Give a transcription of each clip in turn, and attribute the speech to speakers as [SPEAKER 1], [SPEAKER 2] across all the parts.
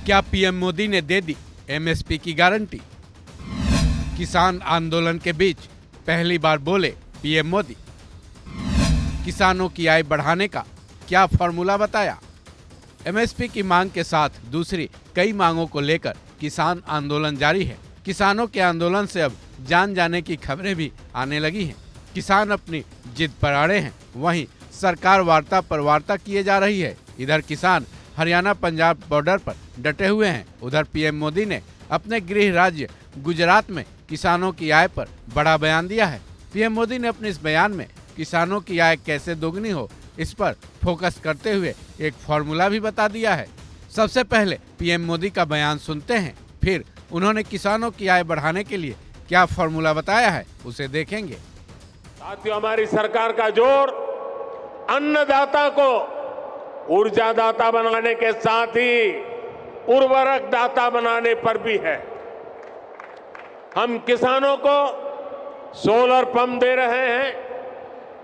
[SPEAKER 1] क्या पीएम मोदी ने दे दी एमएसपी की गारंटी? किसान आंदोलन के बीच पहली बार बोले पीएम मोदी। किसानों की आय बढ़ाने का क्या फॉर्मूला बताया? एमएसपी की मांग के साथ दूसरी कई मांगों को लेकर किसान आंदोलन जारी है। किसानों के आंदोलन से अब जान जाने की खबरें भी आने लगी हैं। किसान अपनी जिद पर अड़े हैं, वहीं सरकार वार्ता पर वार्ता किए जा रही है। इधर किसान हरियाणा पंजाब बॉर्डर पर डटे हुए हैं। उधर पीएम मोदी ने अपने गृह राज्य गुजरात में किसानों की आय पर बड़ा बयान दिया है। पीएम मोदी ने अपने इस बयान में किसानों की आय कैसे दोगुनी हो इस पर फोकस करते हुए एक फॉर्मूला भी बता दिया है। सबसे पहले पीएम मोदी का बयान सुनते हैं, फिर उन्होंने किसानों की आय बढ़ाने के लिए क्या फॉर्मूला बताया है उसे देखेंगे।
[SPEAKER 2] साथियों, हमारी सरकार का जोर अन्नदाता को ऊर्जादाता बनाने के साथ ही उर्वरक दाता बनाने पर भी है। हम किसानों को सोलर पंप दे रहे हैं,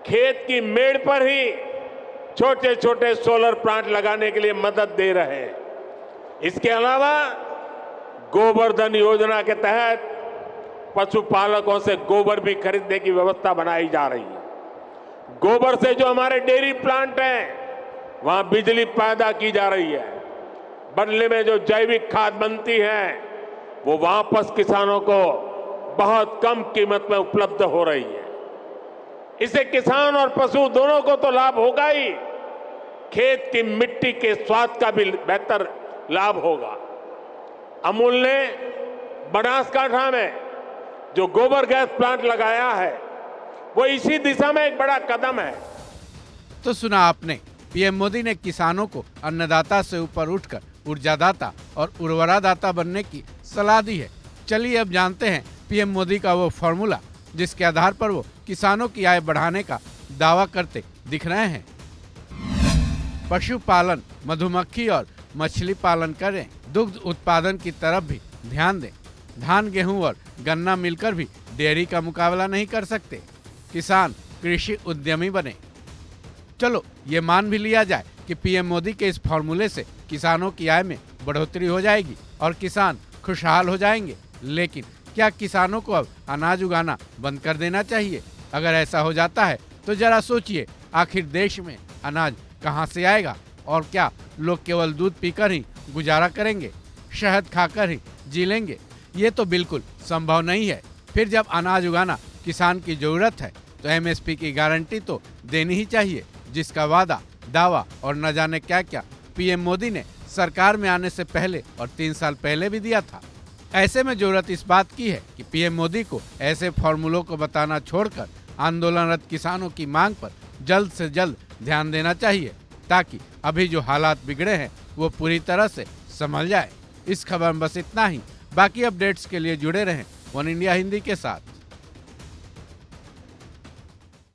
[SPEAKER 2] खेत की मेड़ पर ही छोटे छोटे सोलर प्लांट लगाने के लिए मदद दे रहे हैं। इसके अलावा गोवर्धन योजना के तहत पशुपालकों से गोबर भी खरीदने की व्यवस्था बनाई जा रही है। गोबर से जो हमारे डेयरी प्लांट हैं, वहां बिजली पैदा की जा रही है। बदले में जो जैविक खाद बनती है वो वापस किसानों को बहुत कम कीमत में उपलब्ध हो रही है। इससे किसान और पशु दोनों को तो लाभ होगा ही, खेत की मिट्टी के स्वाद का भी बेहतर लाभ होगा। अमूल ने बनासकांठा में जो गोबर गैस प्लांट लगाया है वो इसी दिशा में एक बड़ा कदम है।
[SPEAKER 1] तो सुना आपने, पीएम मोदी ने किसानों को अन्नदाता से ऊपर उठकर ऊर्जादाता और उर्वरादाता बनने की सलाह दी है। चलिए अब जानते हैं पीएम मोदी का वो फॉर्मूला जिसके आधार पर वो किसानों की आय बढ़ाने का दावा करते दिख रहे हैं। पशुपालन, मधुमक्खी और मछली पालन करें, दुग्ध उत्पादन की तरफ भी ध्यान दें। धान, गेहूं और गन्ना मिलकर भी डेयरी का मुकाबला नहीं कर सकते। किसान कृषि उद्यमी बने। चलो ये मान भी लिया जाए कि पीएम मोदी के इस फॉर्मूले से किसानों की आय में बढ़ोतरी हो जाएगी और किसान खुशहाल हो जाएंगे। लेकिन क्या किसानों को अब अनाज उगाना बंद कर देना चाहिए? अगर ऐसा हो जाता है तो जरा सोचिए, आखिर देश में अनाज कहां से आएगा? और क्या लोग केवल दूध पीकर ही गुजारा करेंगे, शहद खाकर ही जी लेंगे? ये तो बिल्कुल संभव नहीं है। फिर जब अनाज उगाना किसान की जरूरत है तो एमएसपी की गारंटी तो देनी ही चाहिए, जिसका वादा, दावा और न जाने क्या क्या पीएम मोदी ने सरकार में आने से पहले और 3 साल पहले भी दिया था। ऐसे में जरूरत इस बात की है कि पीएम मोदी को ऐसे फॉर्मूलों को बताना छोड़कर आंदोलनरत किसानों की मांग पर जल्द से जल्द ध्यान देना चाहिए, ताकि अभी जो हालात बिगड़े हैं वो पूरी तरह से संभल जाए। इस खबर में बस इतना ही। बाकी अपडेट्स के लिए जुड़े रहें वन इंडिया हिंदी के साथ।